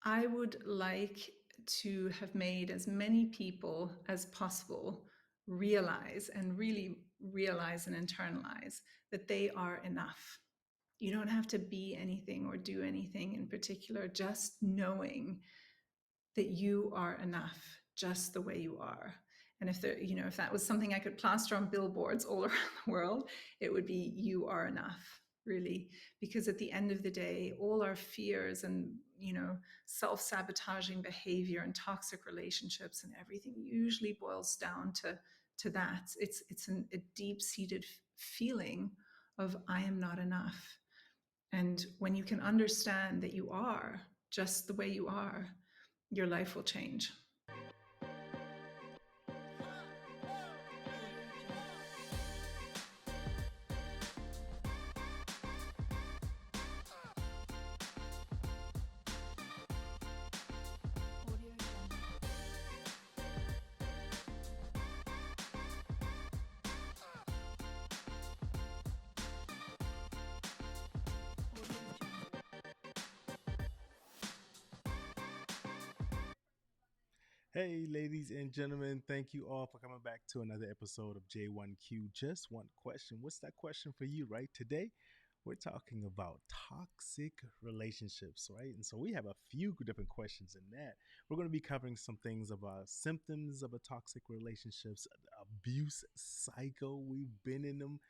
I would like to have made as many people as possible realize and really realize and internalize that they are enough. You don't have to be anything or do anything in particular, just knowing that you are enough just the way you are. And if that was something I could plaster on billboards all around the world, it would be you are enough, really. Because at the end of the day, all our fears and, self-sabotaging behavior and toxic relationships and everything usually boils down to that. It's a deep-seated feeling of I am not enough. And when you can understand that you are just the way you are, your life will change. Hey, ladies and gentlemen, thank you all for coming back to another episode of J1Q. Just one question. What's that question for you, right? Today, we're talking about toxic relationships, right? And so we have a few different questions in that. We're going to be covering some things about symptoms of a toxic relationships, abuse cycle. We've been in them.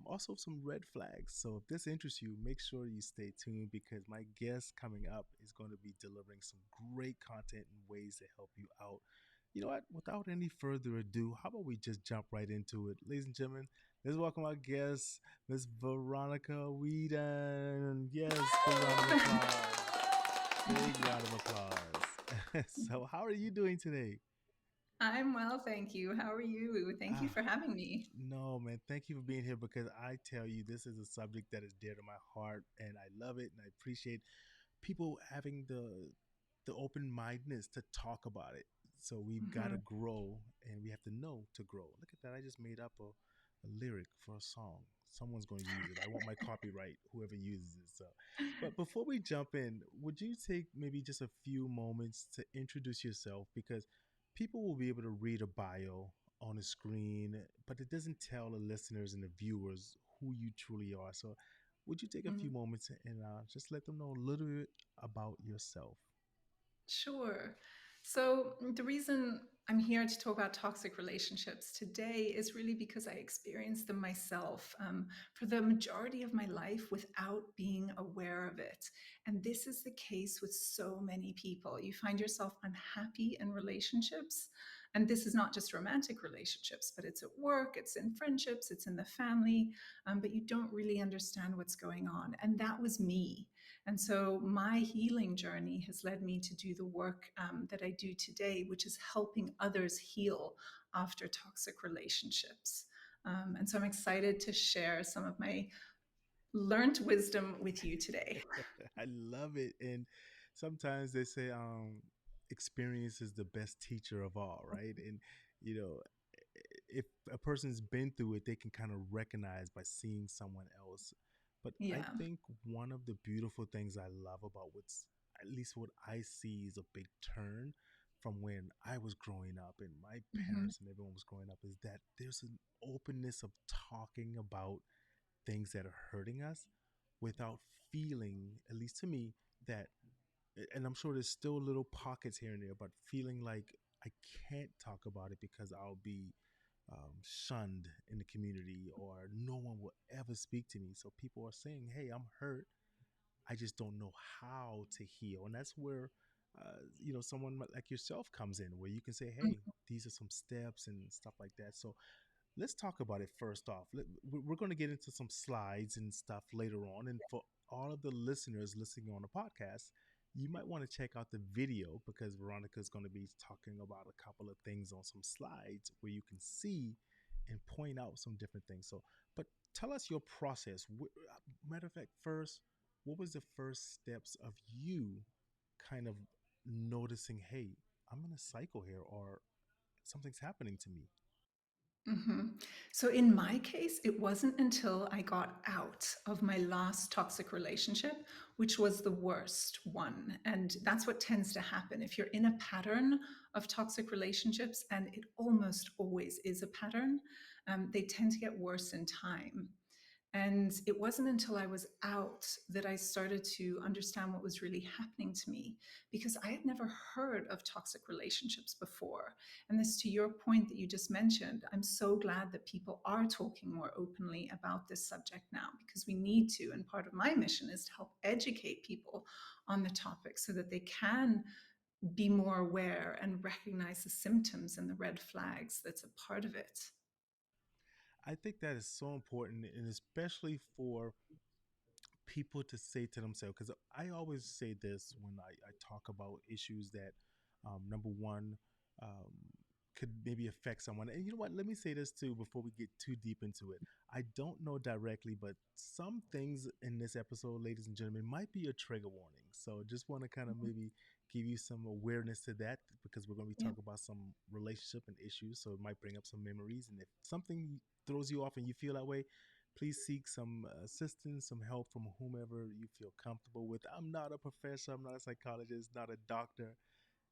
Also, some red flags. So, if this interests you, make sure you stay tuned because my guest coming up is going to be delivering some great content and ways to help you out. You know what? Without any further ado, how about we just jump right into it? Ladies and gentlemen, let's welcome our guest, Miss Veronica Whedon. Yes, big round of applause. Big round of applause. So, how are you doing today? I'm well, thank you. How are you? Thank you Ah, for having me. no, man. Thank you for being here because I tell you, this is a subject that is dear to my heart, and I love it, and I appreciate people having the open mindedness to talk about it. So we've got to Mhm. grow, and we have to know to grow. Look at that! I just made up a lyric for a song. Someone's going to use it. I want my copyright. Whoever uses it. So, but before we jump in, would you take maybe just a few moments to introduce yourself because people will be able to read a bio on a screen, but it doesn't tell the listeners and the viewers who you truly are. So, would you take a few Mhm. moments and just let them know a little bit about yourself? Sure. So, the reason I'm here to talk about toxic relationships today is really because I experienced them myself for the majority of my life without being aware of it. And this is the case with so many people. You find yourself unhappy in relationships. And this is not just romantic relationships, but it's at work, it's in friendships, it's in the family, but you don't really understand what's going on. And that was me. And so my healing journey has led me to do the work that I do today, which is helping others heal after toxic relationships. And so I'm excited to share some of my learned wisdom with you today. I love it. And sometimes they say experience is the best teacher of all, right? And you know, if a person's been through it, they can kind of recognize by seeing someone else. But I Yeah. think one of the beautiful things I love about what's at least what I see is a big turn from when I was growing up and my Mhm. parents and everyone was growing up is that there's an openness of talking about things that are hurting us without feeling, at least to me, that, and I'm sure there's still little pockets here and there, but feeling like I can't talk about it because I'll be shunned in the community or no one will ever speak to me. So people are saying, hey, I'm hurt. I just don't know how to heal. And that's where, someone like yourself comes in, where you can say, hey, these are some steps and stuff like that. So let's talk about it first off. We're going to get into some slides and stuff later on. And for all of the listeners listening on the podcast, you might want to check out the video because Veronica is going to be talking about a couple of things on some slides where you can see and point out some different things. So, but tell us your process. Matter of fact, first, what was the first steps of you kind of noticing, hey, I'm in a cycle here or something's happening to me? Mhm. So in my case, it wasn't until I got out of my last toxic relationship, which was the worst one. And that's what tends to happen if you're in a pattern of toxic relationships, and it almost always is a pattern, they tend to get worse in time. And it wasn't until I was out that I started to understand what was really happening to me, because I had never heard of toxic relationships before. And this, to your point that you just mentioned, I'm so glad that people are talking more openly about this subject now, because we need to. And part of my mission is to help educate people on the topic so that they can be more aware and recognize the symptoms and the red flags that's a part of it. I think that is so important, and especially for people to say to themselves, because I always say this when I talk about issues that, number one, um, could maybe affect someone. And you know what? Let me say this too before we get too deep into it. I don't know directly, but some things in this episode, ladies and gentlemen, might be a trigger warning. So just want to kind of maybe give you some awareness to that, because we're going to be Yeah. talking about some relationship and issues. So it might bring up some memories. And if something throws you off and you feel that way, please seek some assistance, some help from whomever you feel comfortable with. I'm not a professor, I'm not a psychologist, not a doctor.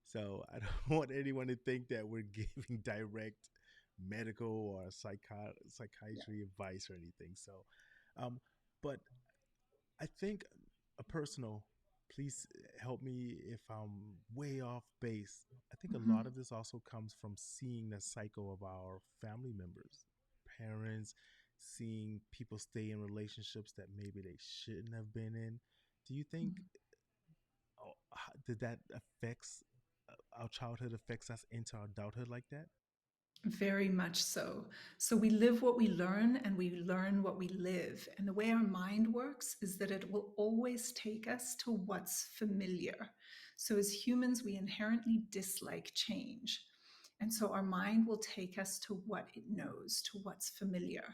So I don't want anyone to think that we're giving direct medical or Yeah. psychiatry advice or anything. So, um, but I think a personal, please help me if I'm way off base. I think a lot Mhm. of this also comes from seeing the cycle of our family members, parents, seeing people stay in relationships that maybe they shouldn't have been in. Do you think did that affects our childhood affects us into our adulthood like that? Very much so. So we live what we learn and we learn what we live. And the way our mind works is that it will always take us to what's familiar. So as humans, we inherently dislike change. And so our mind will take us to what it knows, to what's familiar.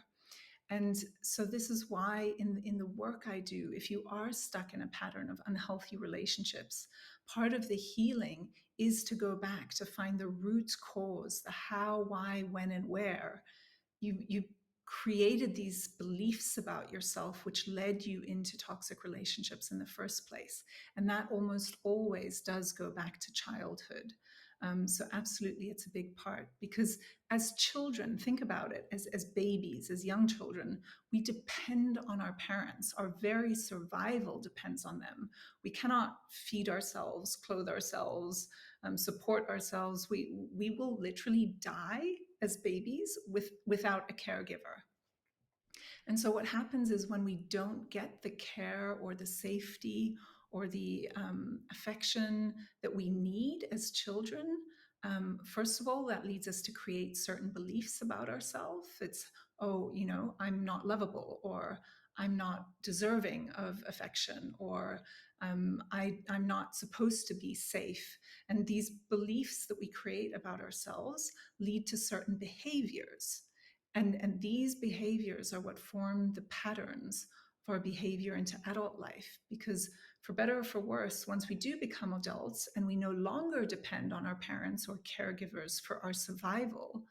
And so this is why in the work I do, if you are stuck in a pattern of unhealthy relationships, part of the healing is to go back to find the root cause, the how, why, when, and where you created these beliefs about yourself which led you into toxic relationships in the first place, and that almost always does go back to childhood. So absolutely it's a big part, because as children, think about it, as babies, as young children, we depend on our parents. Our very survival depends on them. We cannot feed ourselves, clothe ourselves, support ourselves. We will literally die as babies without a caregiver. And so, what happens is when we don't get the care or the safety or the affection that we need as children, first of all, that leads us to create certain beliefs about ourselves. It's, oh, I'm not lovable, or I'm not deserving of affection, or I'm not supposed to be safe. And these beliefs that we create about ourselves lead to certain behaviors. And these behaviors are what form the patterns for behavior into adult life. Because, for better or for worse, once we do become adults and we no longer depend on our parents or caregivers for our survival,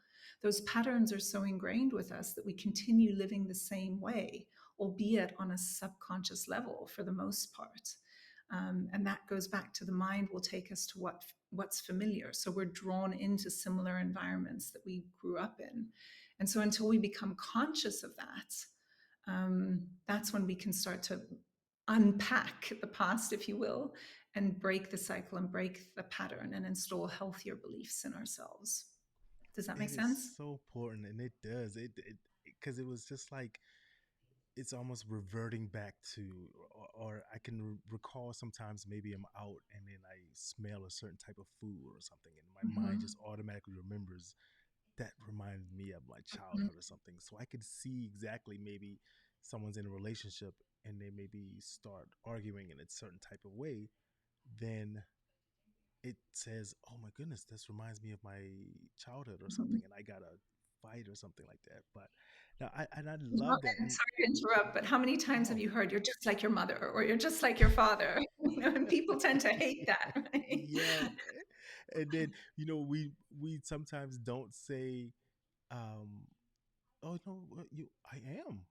those patterns are so ingrained with us that we continue living the same way, albeit on a subconscious level for the most part. And that goes back to the mind will take us to what's familiar. So we're drawn into similar environments that we grew up in. And so until we become conscious of that, that's when we can start to unpack the past, if you will, and break the cycle and break the pattern and install healthier beliefs in ourselves. Does that make It is sense? so important, and it does it because it was just like it's almost reverting back to, or I can recall sometimes maybe I'm out and then I smell a certain type of food or something, and my mind Mm-hmm. just automatically remembers that reminded me of my Mm-hmm. childhood or something. So I could see exactly maybe someone's in a relationship and they maybe start arguing in a certain type of way, then it says, "Oh my goodness, this reminds me of my childhood or Mm-hmm. something," and I gotta fight or something like that. But now I love that, And and sorry to interrupt, but how many times have no, you heard you're just like your mother or you're just like your father? And people tend to hate that, right? yeah, and then we sometimes don't say. um, oh no, you, I am.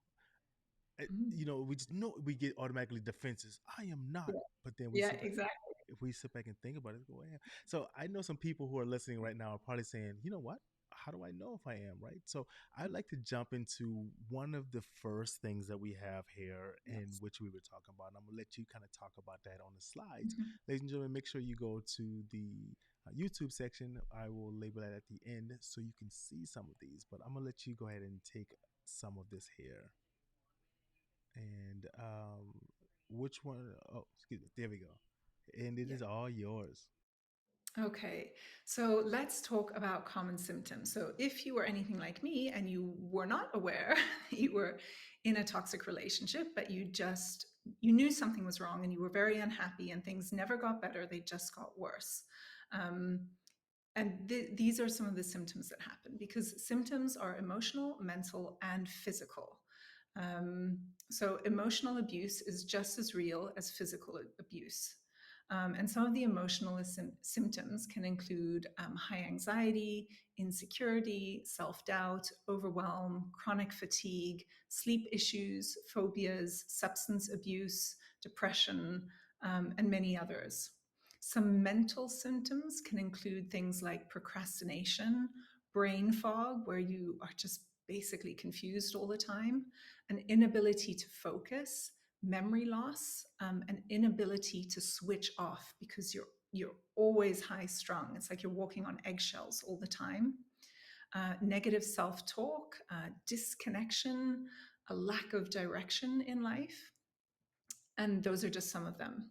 Mm. You know, we just know we get automatically defenses. I am not. Yeah, But then we yeah, sit back, exactly. if we sit back and think about it, go, yeah. So I know some people who are listening right now are probably saying, you know what? How do I know if I am right? So I'd like to jump into one of the first things that we have here, in Yes. which we were talking about. And I'm gonna let you kind of talk about that on the slides, Mhm. ladies and gentlemen. Make sure you go to the YouTube section. I will label that at the end so you can see some of these. But I'm gonna let you go ahead and take some of this here. And which one? Oh, excuse me. There we go. And it Yeah. is all yours. Okay, so let's talk about common symptoms. So, if you were anything like me and you were not aware you were in a toxic relationship, but you knew something was wrong and you were very unhappy and things never got better, they just got worse. Um, and these are some of the symptoms that happen because symptoms are emotional, mental, and physical. Um, so, emotional abuse is just as real as physical abuse. And some of the emotional symptoms can include high anxiety, insecurity, self doubt, overwhelm, chronic fatigue, sleep issues, phobias, substance abuse, depression, and many others. Some mental symptoms can include things like procrastination, brain fog, where you are just basically confused all the time, an inability to focus, memory loss, an inability to switch off because you're always high strung. It's like you're walking on eggshells all the time. Negative self talk, disconnection, a lack of direction in life. And those are just some of them.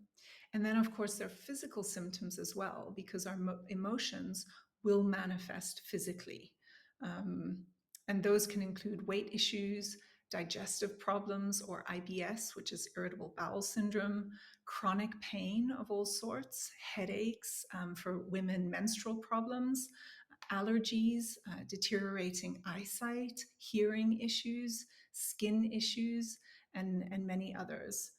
And then, of course, there are physical symptoms as well, because our emotions will manifest physically. Um, and those can include weight issues, digestive problems, or IBS, which is irritable bowel syndrome, chronic pain of all sorts, headaches, for women, menstrual problems, allergies, deteriorating eyesight, hearing issues, skin issues, and many others.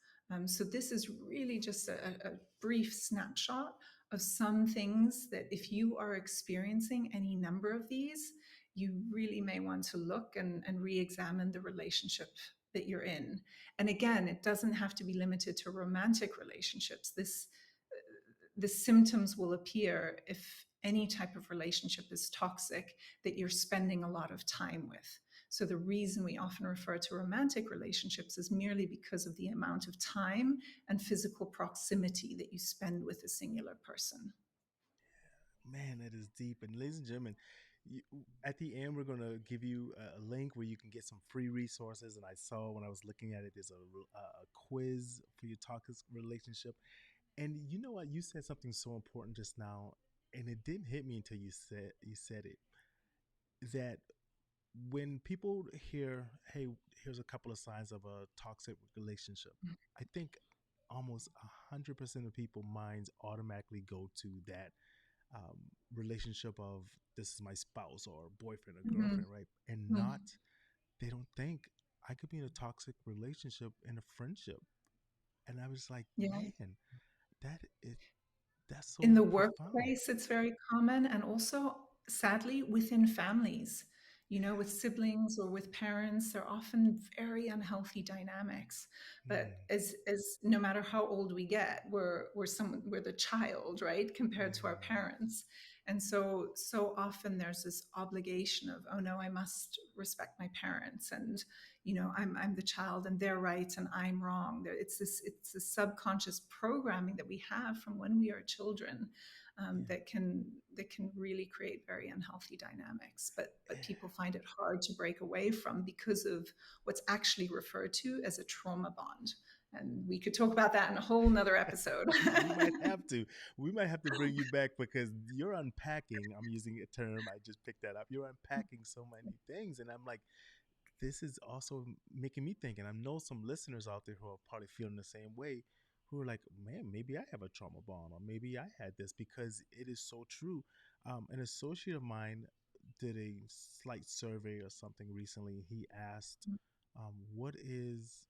So, this is really just a brief snapshot of some things that, if you are experiencing any number of these, you really may want to look and re examine the relationship that you're in. And again, it doesn't have to be limited to romantic relationships. The symptoms will appear if any type of relationship is toxic that you're spending a lot of time with. So, the reason we often refer to romantic relationships is merely because of the amount of time and physical proximity that you spend with a singular person. Man, that is deep. And ladies and gentlemen, you, at the end, we're going to give you a link where you can get some free resources. And I saw when I was looking at it, there's a quiz for your toxic relationship. And you know what? You said something so important just now, and it didn't hit me until you said it. That when people hear, "Hey, here's a couple of signs of a toxic relationship," I think almost 100% of people minds automatically go to that relationship of, this is my spouse or boyfriend or Mm-hmm. girlfriend, right? And not, they don't think I could be in a toxic relationship in a friendship. And I was like, Yeah. man, that is, that's In so the profound. workplace, it's very common, and also, sadly, within families. With Yes. siblings or with parents, they're often very unhealthy dynamics. But Mm, as no matter how old we get, we're the child, right, compared to our mm, parents. And so often there's this obligation of, oh no, I must respect my parents, and I'm the child and they're right and I'm wrong. It's this subconscious programming that we have from when we are children, yeah. that can really create very unhealthy dynamics. But Yeah. people find it hard to break away from because of what's actually referred to as a trauma bond. And we could talk about that in a whole nother episode. We might have to. We might have to bring you back because you're unpacking. I'm using a term. I just picked that up. You're unpacking so many things. And I'm like, this is also making me think. And I know some listeners out there who are probably feeling the same way, who are like, man, maybe I have a trauma bond, or maybe I had this, because it is so true. An associate of mine did a slight survey or something recently. He asked, what is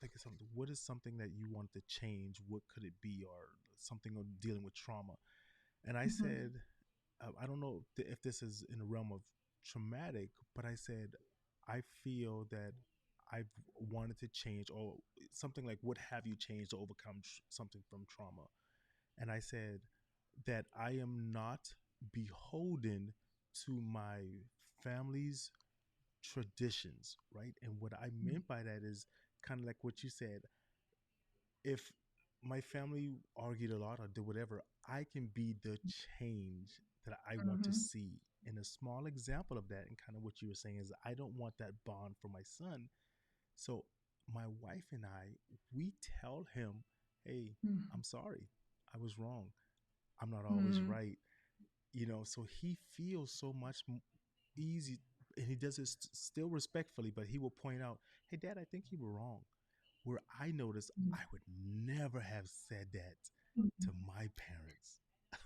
think of something. What is something that you want to change? What could it be, or something on dealing with trauma? And I Mhm. said, I don't know if this is in the realm of traumatic, but I said, I feel that I've wanted to change, or something like, what have you changed to overcome something from trauma? And I said that I am not beholden to my family's traditions, right? And what I meant by that is kind of like what you said. If my family argued a lot or did whatever, I can be the change that I want to Mm-hmm. see. And a small example of that, and kind of what you were saying, is I don't want that bond for my son. So my wife and I, we tell him, hey, I'm sorry. I was wrong. I'm not always Mm-hmm. right. So he feels so much easy, and he does it still respectfully, but he will point out, hey, Dad, I think you were wrong. Where I noticed I would never have said that to my parents.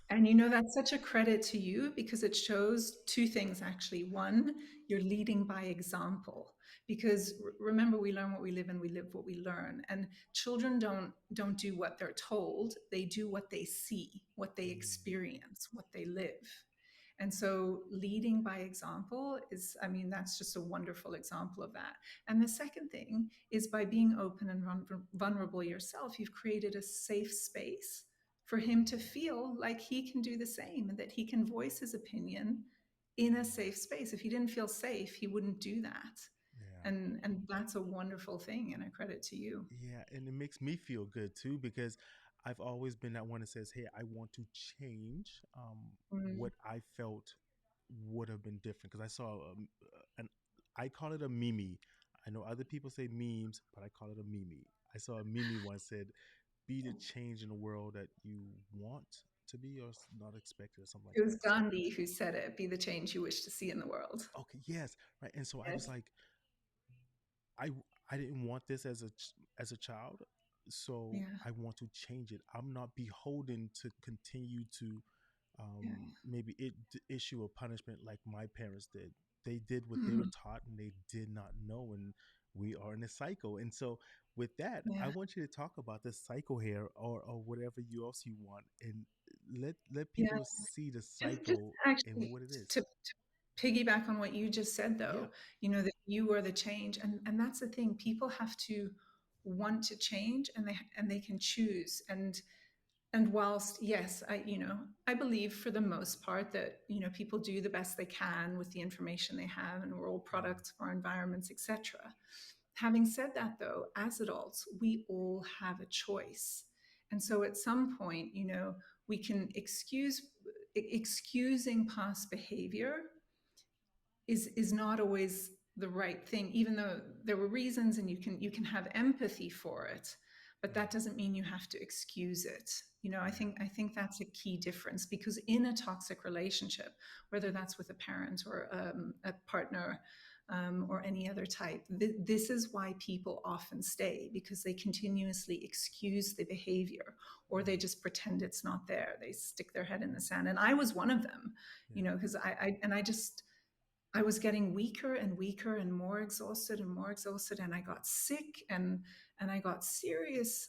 And you know, that's such a credit to you because it shows two things actually. One, you're leading by example because remember we learn what we live and we live what we learn. And children don't do what they're told, they do what they see, what they Mm, experience, what they live. And so leading by example is, I mean, that's just a wonderful example of that. And the second thing is by being open and vulnerable yourself, you've created a safe space for him to feel like he can do the same and that he can voice his opinion in a mm, safe space. If he didn't feel safe, he wouldn't do that. yeah. And that's a wonderful thing and a credit to you. Yeah, and it makes me feel good too, because I've always been that one that says, "Hey, I want to change Mm. what I felt would have been different." Because I saw an I call it a meme. I know other people say memes, but I call it a meme. I saw a meme once said, "Be the change in the world that you want to be, or not expected," or something like It was that. So, Gandhi who said it, be the change you wish to see in the world. okay, yes, right. And so I was Yes. like, I I didn't want this as as a child, so Yeah. I want to change it. I'm not beholden to continue to Yeah. maybe issue a punishment like my parents did. They did what they were Mhm. taught, and they did not know, and we are in a cycle. And so, with that, I Yeah. want you to talk about this cycle here, or whatever you else you want, and let Yeah. people see the Just cycle and actually what it is. to piggyback on what you just said, Yeah. though, you know, that you are the change. And that's the thing. People have to want to change and they can choose. And whilst, yes, I believe for the most part that, people do the best they can with the information they have and we're all Mm, products of our environments, etc. Having said that, though, as adults, we all have a choice. And so at some point, we can excusing past behavior is not always the right thing, even though there were reasons and you can have empathy for it, but mm, that doesn't mean you have to excuse it. I yeah. think I think that's a key difference, because in a toxic relationship, whether that's with a parent or a partner, or any other type, this is why people often stay, because they continuously excuse the behavior, or they Mm, just pretend it's not there. They stick their head in the sand, and I was one of them, yeah. because I was getting weaker and weaker and more exhausted, and I got sick, and I got serious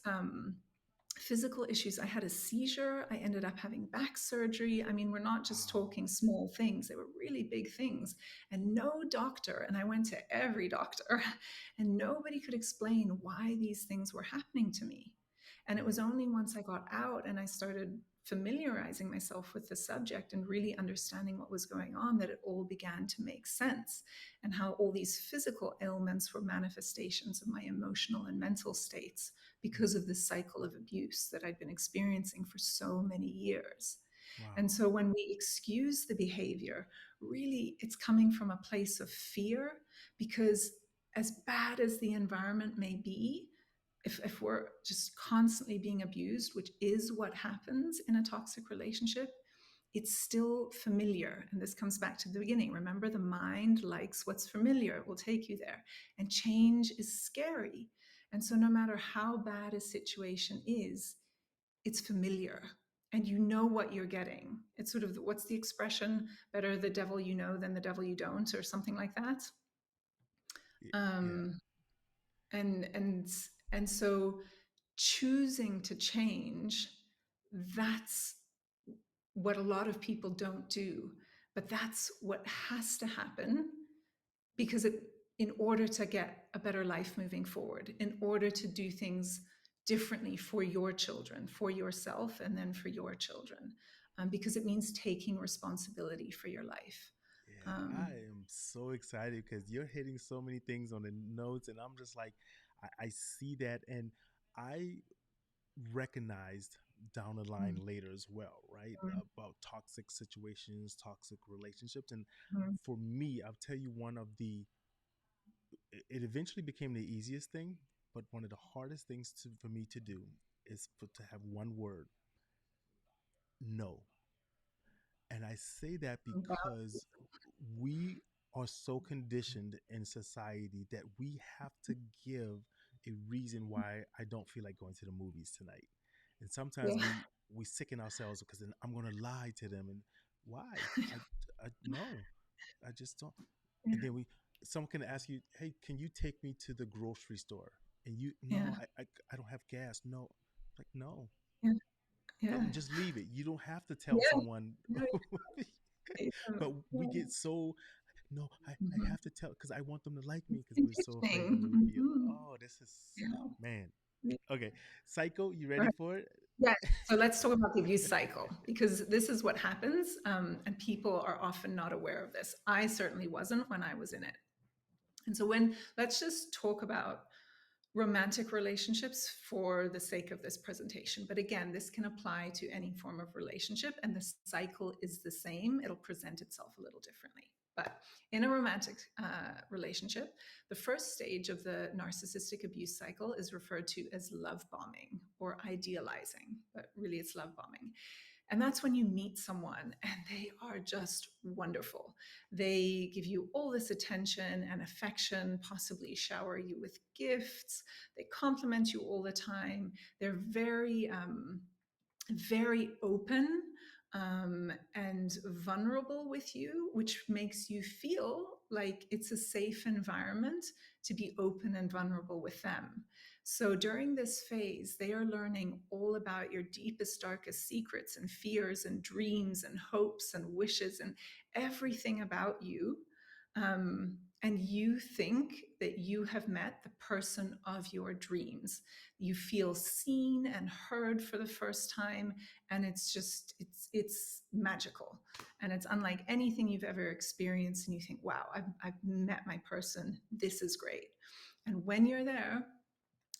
physical issues. I had a seizure. I ended up having back surgery. I mean, we're not just Wow. talking small things; they were really big things. And no doctor, and I went to every doctor, and nobody could explain why these things were happening to me. And it Yeah. was only once I got out and I started familiarizing myself with the subject and really understanding what was going on that it all began to make sense, and how all these physical ailments were manifestations of my emotional and mental states because Mm, of the cycle of abuse that I'd been experiencing for so many years. And wow. so when we excuse the behavior, really it's coming from a place of fear, because as bad as the environment may be, if we're just constantly being abused, which is what happens in a toxic relationship, it's still familiar. And this comes back to the beginning. Remember, the mind likes what's familiar, it will take you there. And change is scary. And so, no matter how bad a situation is, it's familiar. And you know what you're getting. It's sort of, what's the expression? Better the devil you know than the devil you don't, or something like that. Yeah. Um, and and and so choosing to change, that's what a lot of people don't do. But that's what has to happen because in order to get a better life moving forward, in order to do things differently for your children, for yourself, and then for your children, because it means taking responsibility for your life. Yeah, I Um, am so excited because you're hitting so many things on the notes, and I'm just like, I see that, and I recognized down the line mm, later as well, right? mm, About toxic situations, toxic relationships. And mm, for me, I'll tell you one of it eventually became the easiest thing, but one of the hardest things for me to do is to have one word: no. And I say that mm, because we are so conditioned in society that we have to give a reason why I don't feel like going to the movies tonight. And sometimes yeah, we sicken ourselves because then I'm going to lie to them. And why? I no, I just don't. yeah, And then someone can ask you, hey, can you take me to the grocery store? And you, yeah, no, I don't have gas. No, like, no, yeah, yeah, just leave it. You don't have to tell yeah, someone. yeah, But we yeah. get so, no, I Mhm. have to tell because I want them to like me It's because we're so afraid that we conditioning. would be, Mhm. oh, this is, Yeah. man. Yeah. Okay. Psycho, you ready Right. for it? Yes. So let's talk about the abuse cycle because this is what happens, and people are often not aware of this. I certainly wasn't when I was in it. And so let's just talk about romantic relationships for the sake of this presentation. But again, this can apply to any form of relationship, and the cycle is the same. It'll present itself a little differently. But in a romantic relationship, the first stage of the narcissistic abuse cycle is referred to as love bombing or idealizing, but really it's love bombing. And that's when you meet someone and they are just wonderful. They give you all this attention and affection, possibly shower you with gifts. They compliment you all the time. They're very open and vulnerable with you, which makes you feel like it's a safe environment to be open and vulnerable with them. So during this phase, they are learning all about your deepest, darkest secrets and fears and dreams and hopes and wishes and everything about you. And you think that you have met the person of your dreams. You feel seen and heard for the first time, and it's magical, and it's unlike anything you've ever experienced. And you think, wow, I've met my person. This is great. And when you're there,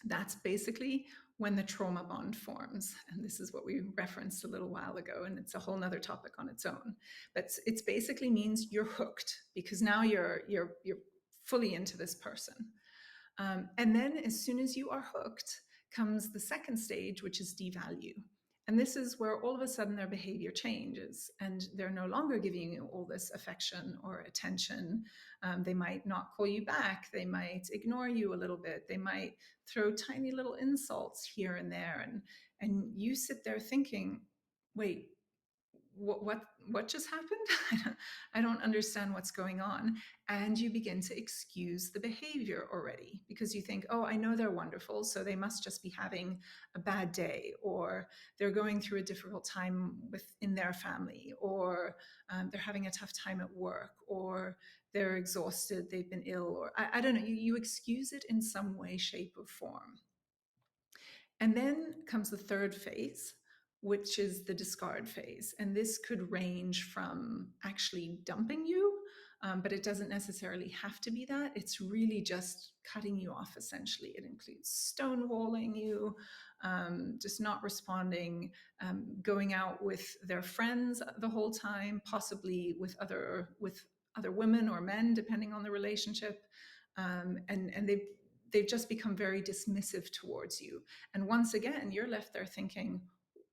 that's basically when the trauma bond forms. And this is what we referenced a little while ago, and it's a whole nother topic on its own. But it's basically means you're hooked because now you're fully into this person. And then as soon as you are hooked comes the second stage, which is devalue. And this is where all of a sudden their behavior changes and they're no longer giving you all this affection or attention. They might not call you back. They might ignore you a little bit. They might throw tiny little insults here and there. And you sit there thinking, wait, what just happened? I don't understand what's going on. And you begin to excuse the behavior already because you think, oh, I know they're wonderful, so they must just be having a bad day, or they're going through a difficult time within their family, or they're having a tough time at work, or they're exhausted, they've been ill, or I don't know. You excuse it in some way, shape, or form. And then comes the third phase, which is the discard phase. And this could range from actually dumping you, but it doesn't necessarily have to be that. It's really just cutting you off, essentially. It includes stonewalling you, just not responding, going out with their friends the whole time, possibly with other women or men, depending on the relationship. And they've just become very dismissive towards you. And once again, you're left there thinking,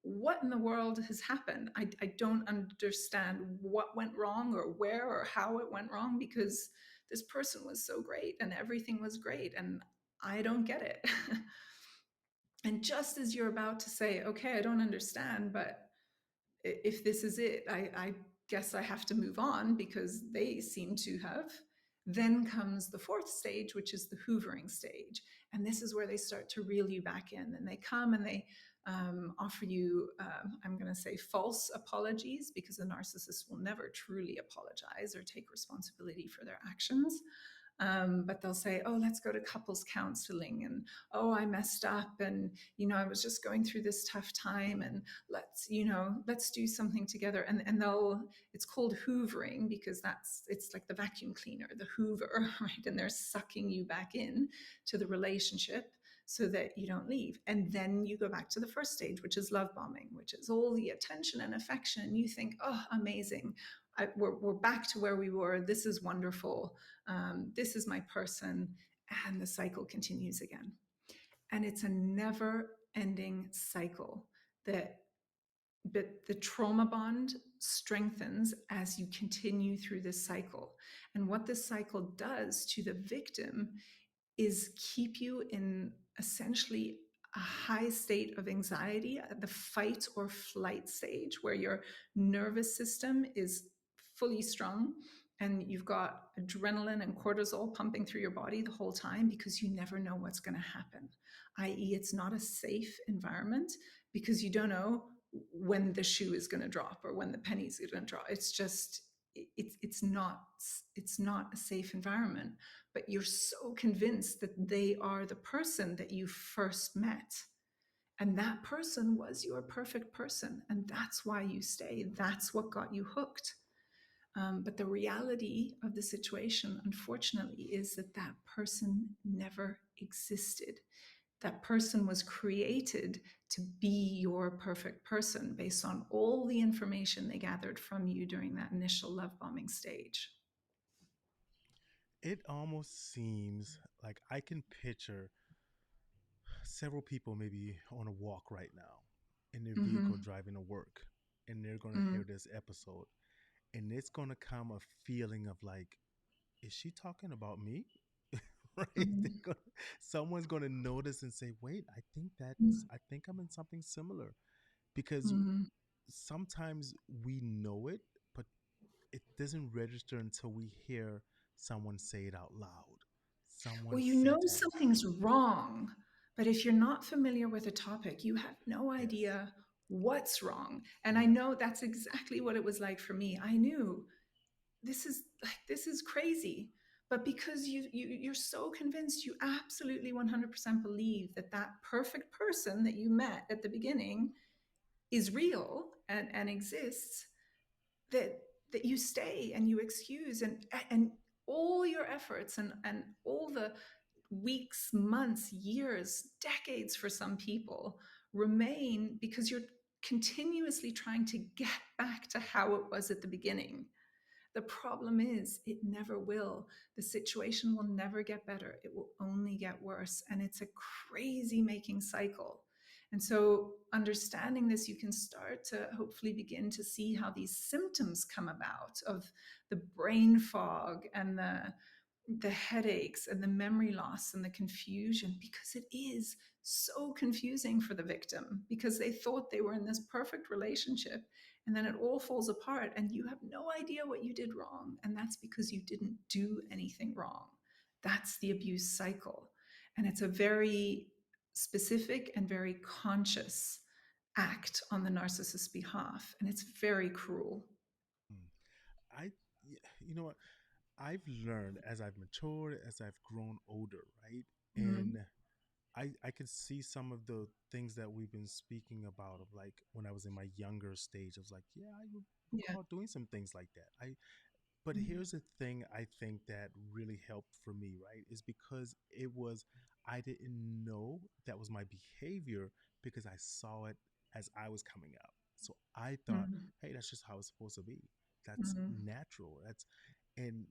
what in the world has happened? I don't understand what went wrong or where or how it went wrong because this person was so great and everything was great and I don't get it. And just as you're about to say, okay, I don't understand, but if this is it, I guess I have to move on because they seem to have. Then comes the fourth stage, which is the hoovering stage. And this is where they start to reel you back in. And they come and offer you, I'm going to say, false apologies, because the narcissist will never truly apologize or take responsibility for their actions. But they'll say, oh, let's go to couples counseling, and oh, I messed up, and I was just going through this tough time, and let's do something together. And they'll, it's called hoovering, because it's like the vacuum cleaner, the hoover, right? And they're sucking you back in to the relationship so that you don't leave. And then you go back to the first stage, which is love bombing, which is all the attention and affection. And you think, oh, amazing. We're back to where we were. This is wonderful. This is my person. And the cycle continues again. And it's a never ending cycle that but the trauma bond strengthens as you continue through this cycle. And what this cycle does to the victim is keep you in essentially a high state of anxiety, the fight or flight stage, where your nervous system is fully strung and you've got adrenaline and cortisol pumping through your body the whole time, because you never know what's going to happen, i.e., it's not a safe environment, because you don't know when the shoe is going to drop or when the penny's going to drop. It's just it's not a safe environment, but you're so convinced that they are the person that you first met, and that person was your perfect person, and that's why you stay. That's what got you hooked. But the reality of the situation, unfortunately, is that that person never existed. That person was created to be your perfect person based on all the information they gathered from you during that initial love bombing stage. It almost seems like I can picture several people maybe on a walk right now in their vehicle Mm-hmm. driving to work, and they're going to Mm-hmm. hear this episode, and it's going to come a feeling of like, is she talking about me? Right? Mm-hmm. Someone's going to notice and say, wait, I think I'm in something similar, because Mm-hmm. sometimes we know it, but it doesn't register until we hear someone say it out loud. Someone Well, said to us, something's wrong, but if you're not familiar with a topic, you have no yes, idea what's wrong. And I yeah, know that's exactly what it was like for me. I knew this is crazy, but because you're so convinced, you absolutely 100% believe that that perfect person that you met at the beginning is real and exists, that you stay and you excuse, and all your efforts and all the weeks, months, years, decades for some people remain, because you're continuously trying to get back to how it was at the beginning. The problem is, it never will. The situation will never get better. It will only get worse. And it's a crazy making cycle. And so, understanding this, you can start to hopefully begin to see how these symptoms come about, of the brain fog and the headaches and the memory loss and the confusion, because it is so confusing for the victim, because they thought they were in this perfect relationship, and then it all falls apart and you have no idea what you did wrong, and that's because you didn't do anything wrong. That's the abuse cycle, and it's a very specific and very conscious act on the narcissist's behalf, and it's very cruel. mm. I, you know what? I've learned as I've matured, as I've grown older, right? Mm-hmm. And I could see some of the things that we've been speaking about, of like when I was in my younger stage. I was like, yeah, I would Yeah. recall doing some things like that. But here's the thing I think that really helped for me, right? Is because it was, I didn't know that was my behavior, because I saw it as I was coming up. So I thought, Mm-hmm. hey, that's just how it's supposed to be. That's Mm-hmm. natural. And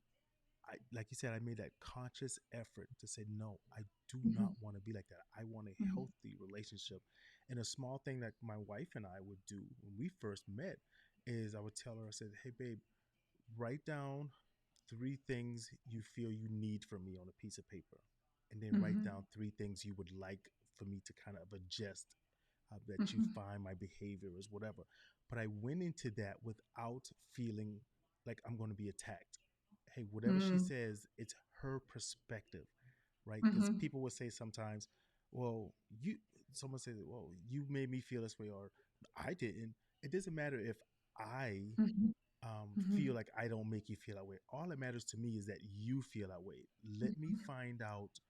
I, like you said, I made that conscious effort to say, no, I do not want to be like that. I want a Mm-hmm. healthy relationship. And a small thing that my wife and I would do when we first met is I would tell her, I said, hey, babe, write down three things you feel you need from me on a piece of paper. And then write Mm-hmm. down three things you would like for me to kind of adjust, that you Mm-hmm. find my behavior is whatever. But I went into that without feeling like I'm going to be attacked. Hey, whatever she Mm-hmm. says, it's her perspective, right? Because Mm-hmm. people would say sometimes, well, you, someone says, "Well, you made me feel this way," or "I didn't." It doesn't matter if I Mhm. feel Mhm. like I don't make you feel that way. All that matters to me is that you feel that way. Let me Mhm. find out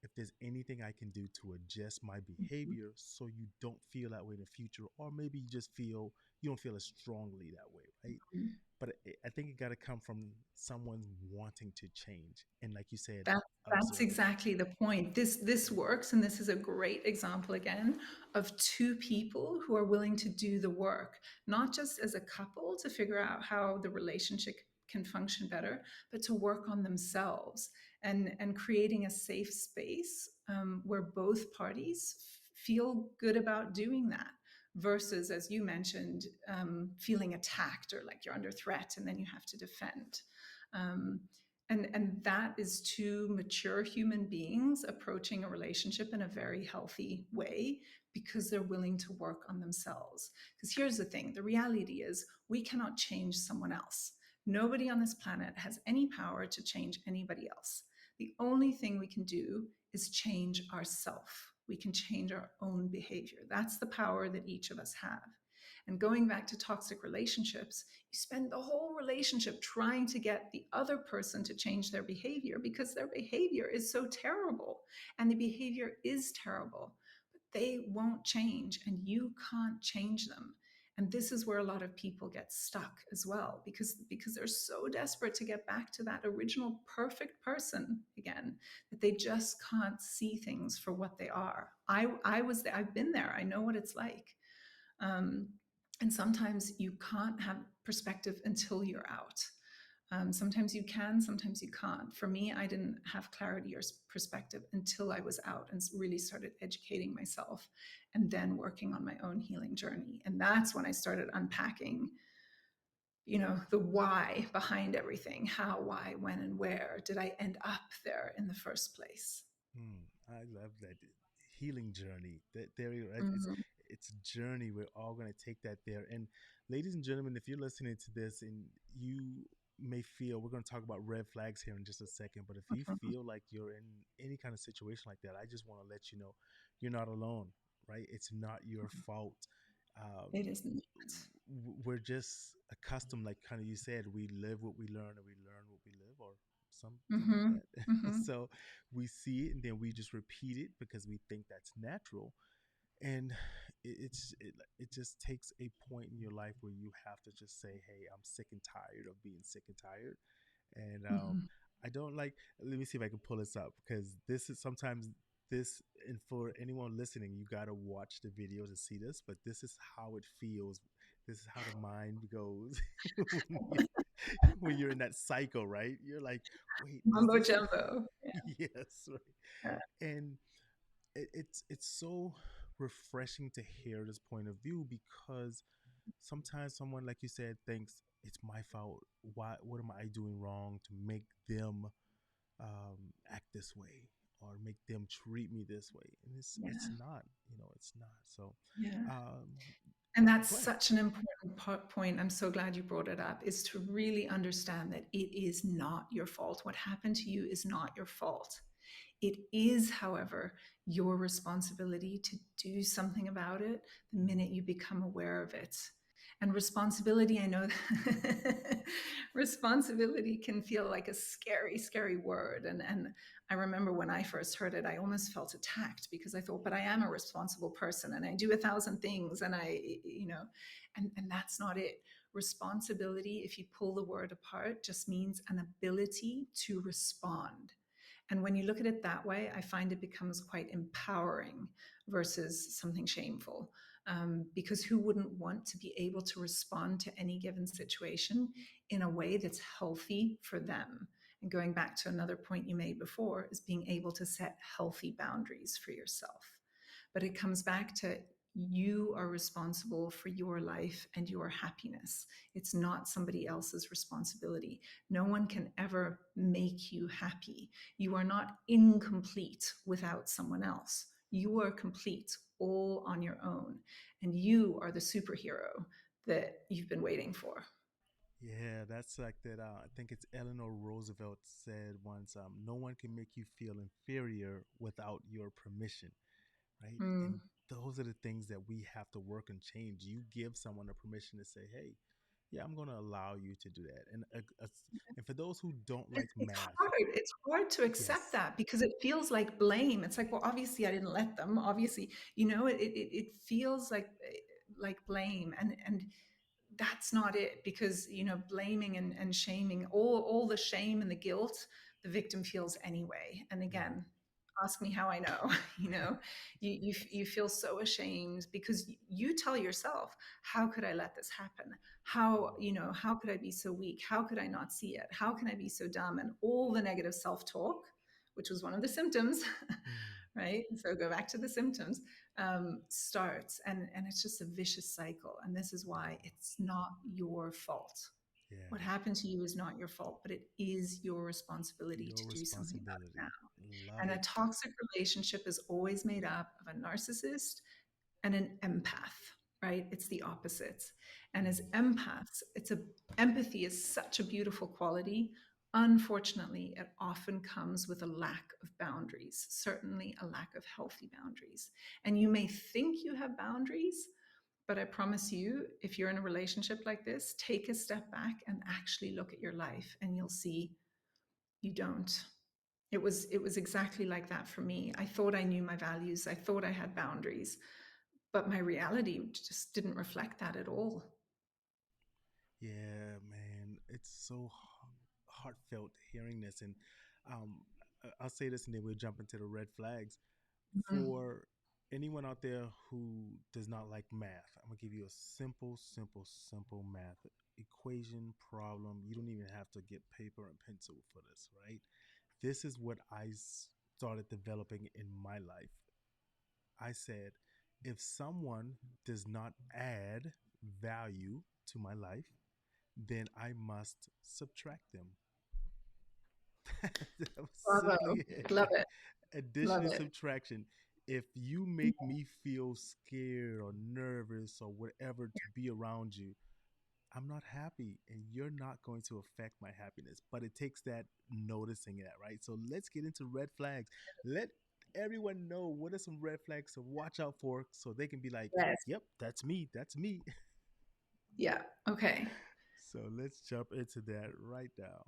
if there's anything I can do to adjust my Mhm. behavior so you don't feel that way in the future, or maybe you just feel you don't feel as strongly that way, right? Mhm. But I think it got to come from someone wanting to change, and like you said, That's observing. exactly the point. This works, and this is a great example again of two people who are willing to do the work, not just as a couple to figure out how the relationship can function better, but to work on themselves and creating a safe space where both parties feel good about doing that. Versus, as you mentioned, feeling attacked or like you're under threat, and then you have to defend. Um, and that is two mature human beings approaching a relationship in a very healthy way because they're willing to work on themselves. Because here's the thing, the reality is we cannot change someone else. Nobody on this planet has any power to change anybody else. The only thing we can do is change ourselves. We can change our own behavior. That's the power that each of us have. And going back to toxic relationships, you spend the whole relationship trying to get the other person to change their behavior because their behavior is so terrible. And the behavior is terrible, but they won't change and you can't change them. And this is where a lot of people get stuck as well because they're so desperate to get back to that original perfect person again that they just can't see things for what they are. I was there, I've been there. I know what it's like. Um, and sometimes you can't have perspective until you're out. Sometimes you can, sometimes you can't. For me, I didn't have clarity or perspective until I was out and really started educating myself and then working on my own healing journey. And that's when I started unpacking, the why behind everything. How, why, when, and where did I end up there in the first place? I love that healing journey. That there, Mhm. it's a journey. We're all going to take that there. And ladies and gentlemen, if you're listening to this and you may feel, we're going to talk about red flags here in just a second. But if you Mhm. feel like you're in any kind of situation like that, I just want to let you know you're not alone. Right? It's not your fault. Um, It is not. we're just accustomed, like kind of you said, we live what we learn, and we learn what we live, or something like Hmm. that. Hmm. So we see it and then we just repeat it because we think that's natural. And it just takes a point in your life where you have to just say, hey, I'm sick and tired of being sick and tired. And Hmm. I don't like, let me see if I can pull this up, because this is sometimes this, and for anyone listening, you got to watch the videos to see this, but this is how it feels. This is how the mind goes when you when you're in that cycle, right? You're like, wait, is Mumbo this jumbo. yes, right? Yeah. And it's so refreshing to hear this point of view, because sometimes someone, like you said, thinks it's my fault. Why? What am I doing wrong to make them act this way, or make them treat me this way? And it's Yeah. not. It's not. So, Yeah. um, And that's go ahead. such an important point. I'm so glad you brought it up, is to really understand that it is not your fault. What happened to you is not your fault. It is, however, your responsibility to do something about it the minute you become aware of it. And responsibility, I know responsibility can feel like a scary, scary word. And I remember when I first heard it, I almost felt attacked because I thought, but I am a responsible person and I do 1,000 things and and that's not it. Responsibility, if you pull the word apart, just means an ability to respond. And when you look at it that way, I find it becomes quite empowering versus something shameful. Because who wouldn't want to be able to respond to any given situation in a way that's healthy for them? And going back to another point you made before, is being able to set healthy boundaries for yourself. But it comes back to you are responsible for your life and your happiness. It's not somebody else's responsibility. No one can ever make you happy. You are not incomplete without someone else. You are complete all on your own. And you are the superhero that you've been waiting for. Yeah, that's like that. I think it's Eleanor Roosevelt said once, "No one can make you feel inferior without your permission." Right? Mm. And those are the things that we have to work and change. You give someone a permission to say, hey, yeah, I'm going to allow you to do that. And for those who don't like It's math, hard. It's hard to accept yes, that because it feels like blame. It's like, well, obviously I didn't let them. Obviously, it feels like blame, and that's not it, because blaming and shaming, all the shame and the guilt the victim feels anyway. And yeah, again, ask me how I know. you know you feel so ashamed because you tell yourself, how could I let this happen? How could I be so weak? How could I not see it? How can I be so dumb? And all the negative self-talk, which was one of the symptoms. mm, Right, so go back to the symptoms. Starts, and it's just a vicious cycle. And this is why it's not your fault. What yeah, happened to you is not your fault, but it is your responsibility your to do something about it responsibility. now. Love And a it. toxic relationship is always made up of a narcissist and an empath, right? It's the opposites. And as Mm, empaths, empathy is such a beautiful quality. Unfortunately, it often comes with a lack of boundaries, certainly a lack of healthy boundaries. And you may think you have boundaries, but I promise you, if you're in a relationship like this, take a step back and actually look at your life, and you'll see you don't. It was exactly like that for me. I thought I knew my values. I thought I had boundaries, but my reality just didn't reflect that at all. yeah, man, it's so heartfelt hearing this. And um, I'll say this, and then we'll jump into the red flags. Mhm. For anyone out there who does not like math, I'm gonna give you a simple math equation problem. You don't even have to get paper and pencil for this, right? This is what I started developing in my life. I said, if someone does not add value to my life, then I must subtract them. That was Bravo. simply it. Love it. Addition Love and it. subtraction. If you make me feel scared or nervous or whatever to be around you, I'm not happy, and you're not going to affect my happiness. But it takes that noticing that, right? So let's get into red flags. Let everyone know what are some red flags to watch out for so they can be like, Yes. yep, that's me. That's me. Yeah. Okay. So let's jump into that right now.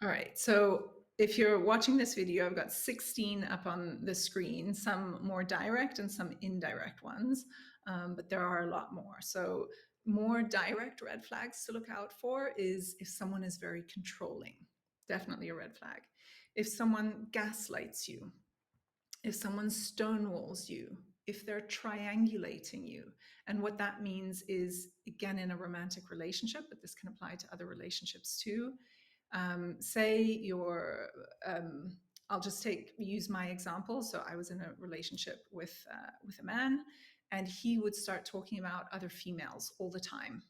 All right. So if you're watching this video, I've got 16 up on the screen, some more direct and some indirect ones, but there are a lot more. So more direct red flags to look out for is if someone is very controlling, definitely a red flag. If someone gaslights you, if someone stonewalls you, if they're triangulating you. And what that means is, again, in a romantic relationship, but this can apply to other relationships too. Say um, I'll just use my example. So I was in a relationship with a man, and he would start talking about other females all the time.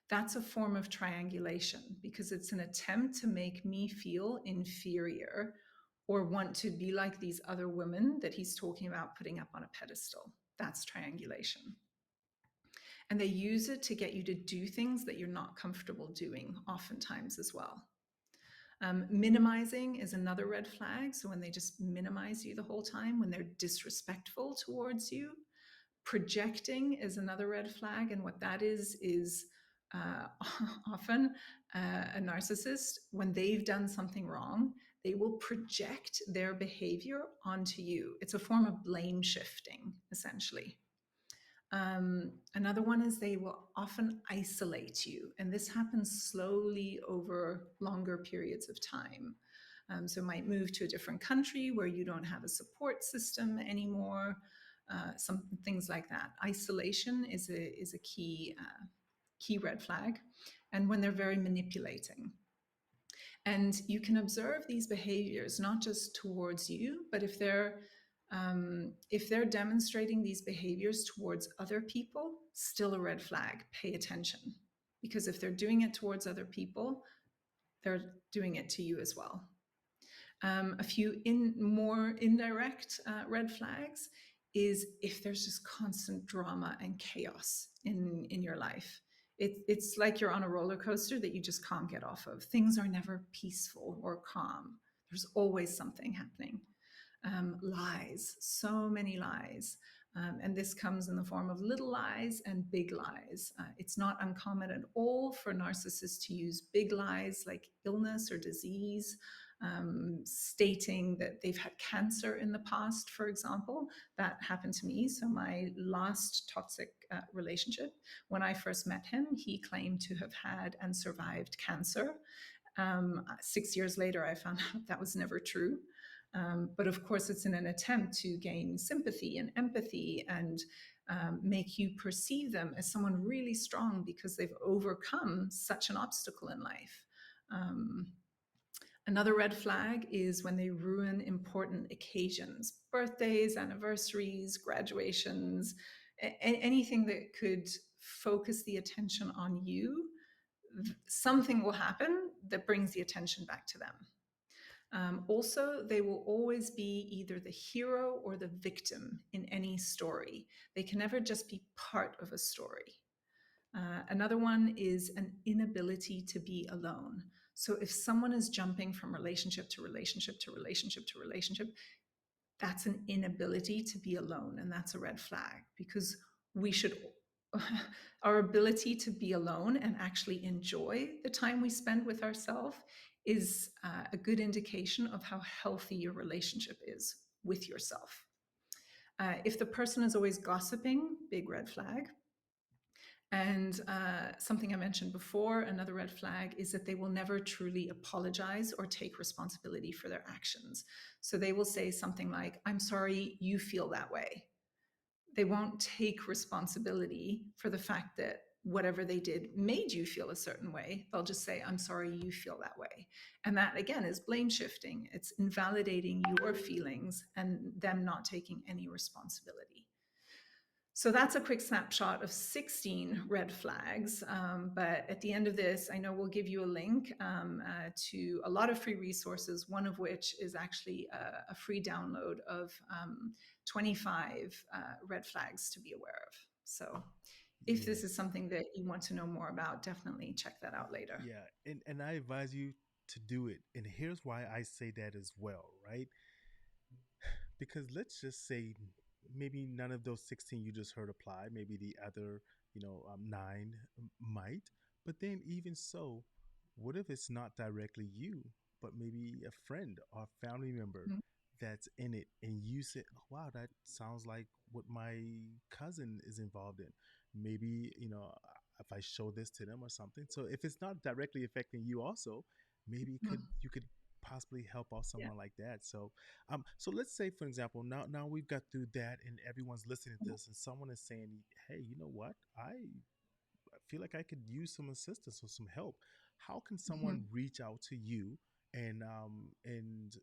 That's a form of triangulation because it's an attempt to make me feel inferior or want to be like these other women that he's talking about putting up on a pedestal. That's triangulation. And they use it to get you to do things that you're not comfortable doing, oftentimes as well. Minimizing is another red flag. So when they just minimize you the whole time, when they're disrespectful towards you. Projecting is another red flag. And what that is uh, often a narcissist, when they've done something wrong, they will project their behavior onto you. It's a form of blame shifting, essentially. Another one is they will often isolate you, and this happens slowly over longer periods of time. So might move to a different country where you don't have a support system anymore. Some things like that. Isolation is a key red flag, and when they're very manipulating. And you can observe these behaviors not just towards you, but if they're demonstrating these behaviors towards other people, still a red flag. Pay attention, because if they're doing it towards other people, they're doing it to you as well. A few more indirect red flags is if there's just constant drama and chaos in your life. It's like you're on a roller coaster that you just can't get off of. Things are never peaceful or calm. There's always something happening. Lies, so many lies. And this comes in the form of little lies and big lies. It's not uncommon at all for narcissists to use big lies like illness or disease, stating that they've had cancer in the past, for example. That happened to me. So, my last toxic relationship, when I first met him, he claimed to have had and survived cancer. 6 years later, I found out that was never true. But of course, it's in an attempt to gain sympathy and empathy and make you perceive them as someone really strong because they've overcome such an obstacle in life. Um, Another red flag is when they ruin important occasions, birthdays, anniversaries, graduations, anything that could focus the attention on you. Something will happen that brings the attention back to them. Also, they will always be either the hero or the victim in any story. They can never just be part of a story. Another one is an inability to be alone. So if someone is jumping from relationship to relationship to relationship to relationship, that's an inability to be alone. And that's a red flag because we should, our ability to be alone and actually enjoy the time we spend with ourselves is a good indication of how healthy your relationship is with yourself. If the person is always gossiping, big red flag. And something I mentioned before, another red flag, is that they will never truly apologize or take responsibility for their actions. So they will say something like, I'm sorry you feel that way. They won't take responsibility for the fact that whatever they did made you feel a certain way. They'll just say, I'm sorry you feel that way. And that, again, is blame shifting. It's invalidating your feelings and them not taking any responsibility. So that's a quick snapshot of 16 red flags. But at the end of this, I know we'll give you a link to a lot of free resources, one of which is actually a free download of 25 red flags to be aware of. So if Yeah. this is something that you want to know more about, definitely check that out later. Yeah. And I advise you to do it. And here's why I say that as well, right? Because let's just say maybe none of those 16 you just heard apply. Maybe the other, nine might. But then, even so, what if it's not directly you, but maybe a friend or family member Mhm. that's in it, and you say, oh, wow, that sounds like what my cousin is involved in. Maybe, if I show this to them or something. So if it's not directly affecting you also, maybe you could possibly help out Yeah. someone like that. So let's say, for example, now we've got through that, and everyone's listening to this, and someone is saying, "Hey, you know what? I feel like I could use some assistance or some help." How can someone Mhm. reach out to you and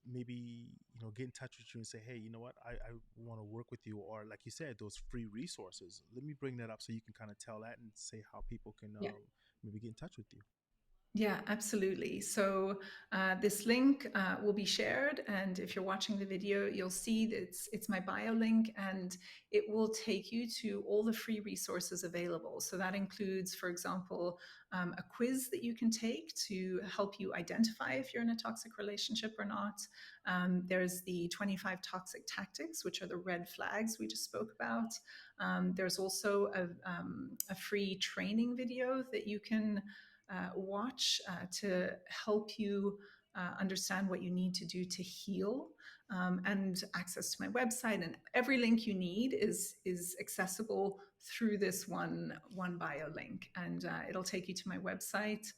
maybe get in touch with you and say, "Hey, you know what? I want to work with you," or like you said, those free resources. Let me bring that up so you can kind of tell that and say how people can Yeah. maybe get in touch with you. Yeah, absolutely. So this link will be shared, and if you're watching the video, you'll see that it's my bio link, and it will take you to all the free resources available. So that includes, for example, a quiz that you can take to help you identify if you're in a toxic relationship or not. There's the 25 toxic tactics, which are the red flags we just spoke about. There's also a free training video that you can watch to help you understand what you need to do to heal, and access to my website. And every link you need is accessible through this one bio link, and it'll take you to my website,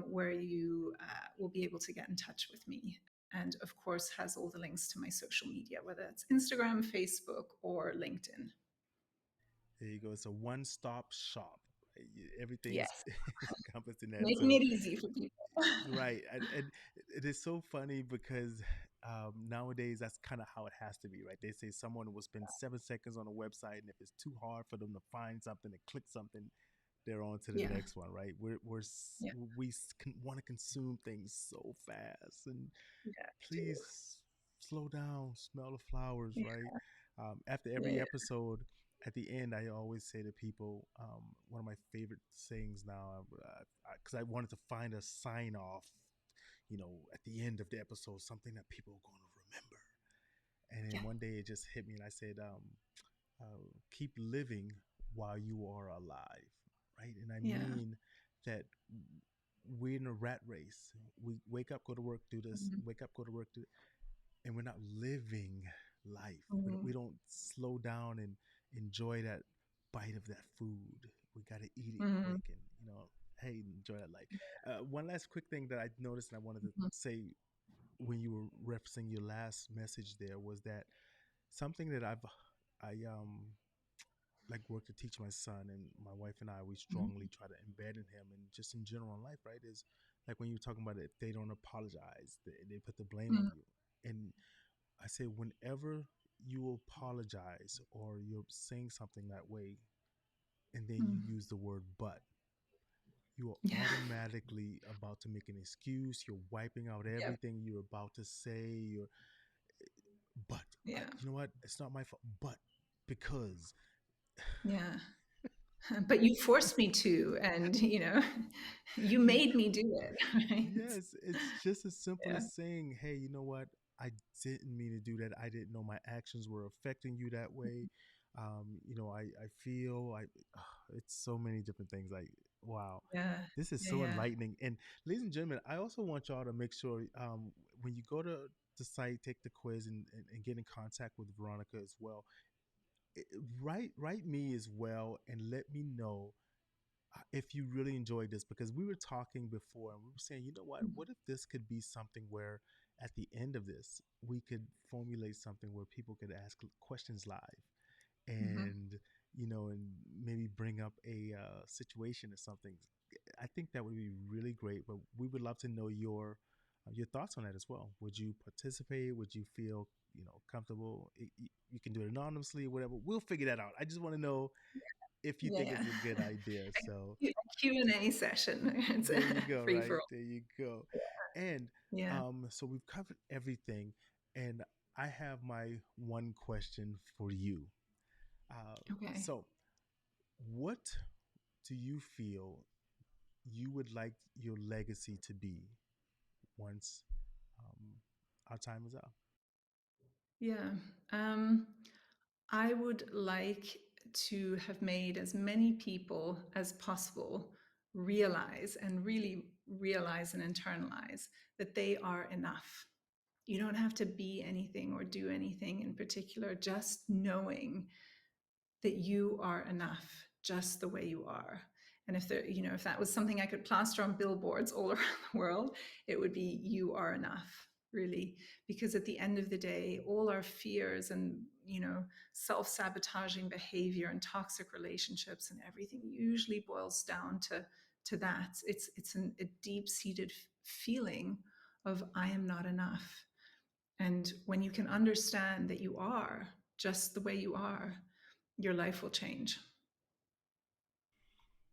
where you will be able to get in touch with me. And of course, has all the links to my social media, whether it's Instagram, Facebook, or LinkedIn. There you go. It's a one-stop shop. Right? Yes, Everything's encompassed in that. making So it easy for people. right, and it is so funny because nowadays that's kind of how it has to be, right? They say someone will spend 7 seconds on a website, and if it's too hard for them to find something and click something, they're on to the Yeah, next one, right? yeah, Want to consume things so fast, and yeah, do. please slow down, smell the flowers, Yeah, right? After every yeah, episode, at the end, I always say to people, one of my favorite sayings now, because I wanted to find a sign off, at the end of the episode, something that people are going to remember. And yeah, then one day it just hit me, and I said, keep living while you are alive, right? And I Yeah. mean that we're in a rat race. We wake up, go to work, do this, Mhm. wake up, go to work, do, and we're not living life. We Mhm. don't slow down and enjoy that bite of that food. We got to eat it Mhm. quick and, hey, enjoy that life. One last quick thing that I noticed and I wanted to Mhm. say when you were referencing your last message there was that something that I like work to teach my son and my wife and I, we strongly Mhm. try to embed in him and just in general in life, right? Is like when you're talking about it, if they don't apologize, they put the blame on Mhm. you. And I say, whenever you apologize or you're saying something that way, and then you Mhm. use the word but, you are Yeah. automatically about to make an excuse. You're wiping out Yep. everything you're about to say. But Yeah. you know what? It's not my fault. But because, Yeah. But you forced me to, and you yeah, made me do it, right? yes, it's just as simple Yeah. as saying, hey, you know what? I didn't mean to do that. I didn't know my actions were affecting you that way. I feel it's so many different things. Like, wow, Yeah. this is Yeah. so Yeah. enlightening. And ladies and gentlemen, I also want y'all to make sure when you go to the site, take the quiz and get in contact with Veronica as well. Write me as well and let me know if you really enjoyed this, because we were talking before and we were saying, you know what if this could be something where at the end of this we could formulate something where people could ask questions live Mhm. and and maybe bring up a situation or something. I think that would be really great, but we would love to know your thoughts on that as well. Would you participate? Would you feel comfortable? You can do it anonymously, whatever. We'll figure that out. I just want to know if you think Yeah. it's a good idea. So A Q&A session. It's there you go, free for right? all. There you go. And Yeah. so we've covered everything, and I have my one question for you. Okay. So, what do you feel you would like your legacy to be once um, our time is up? Yeah. Um, I would like to have made as many people as possible realize and really realize and internalize that they are enough. You don't have to be anything or do anything in particular, just knowing that you are enough just the way you are. And if that was something I could plaster on billboards all around the world, it would be you are enough, really. Because at the end of the day, all our fears and, self-sabotaging behavior and toxic relationships and everything usually boils down to that. A deep-seated feeling of I am not enough. And when you can understand that you are just the way you are, your life will change.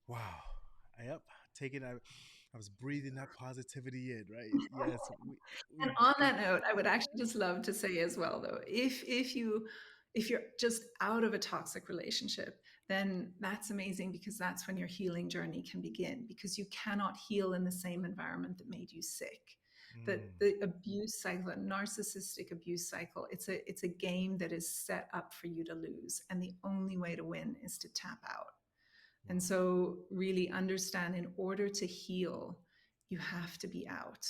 Wow. Yep. Taking I was breathing that positivity in, right? Yes, we And on got. that note, I would actually just love to say as well, though, if you're just out of a toxic relationship, then that's amazing because that's when your healing journey can begin. Because you cannot heal in the same environment that made you sick. The Mm, the abuse cycle, the narcissistic abuse cycle, it's a game that is set up for you to lose, and the only way to win is to tap out. And wow. so, really understand in order to heal, you have to be out.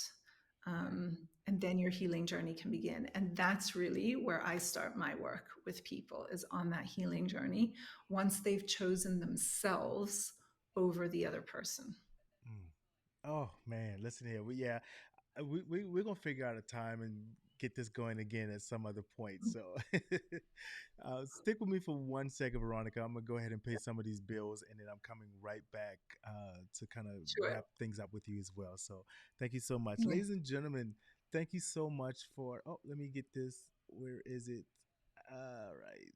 Right. And then your healing journey can begin. And that's really where I start my work with people, is on that healing journey once they've chosen themselves over the other person. Mm. Oh man, listen here. We're gonna figure out a time and get this going again at some other point. So stick with me for 1 second, Veronica. I'm gonna go ahead and pay some of these bills, and then I'm coming right back to kind of Sure. wrap things up with you as well. So thank you so much, Yeah. ladies and gentlemen. Thank you so much for. Oh, let me get this. Where is it? All right.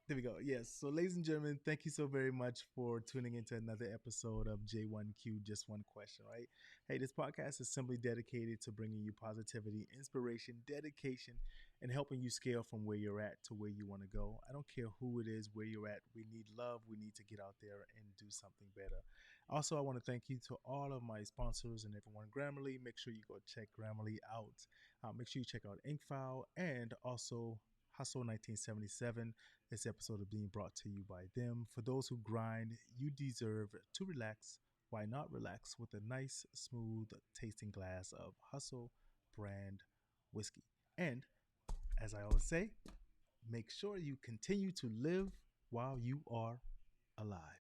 There we go. Yes. So, ladies and gentlemen, thank you so very much for tuning into another episode of J1Q Just One Question, right? Hey, this podcast is simply dedicated to bringing you positivity, inspiration, dedication, and helping you scale from where you're at to where you want to go. I don't care who it is, where you're at. We need love. We need to get out there and do something better. Also, I want to thank you to all of my sponsors and everyone. Grammarly, make sure you go check Grammarly out. Make sure you check out Inkfile and also Hustle 1977. This episode is being brought to you by them. For those who grind, you deserve to relax. Why not relax with a nice, smooth tasting glass of Hustle brand whiskey? And as I always say, make sure you continue to live while you are alive.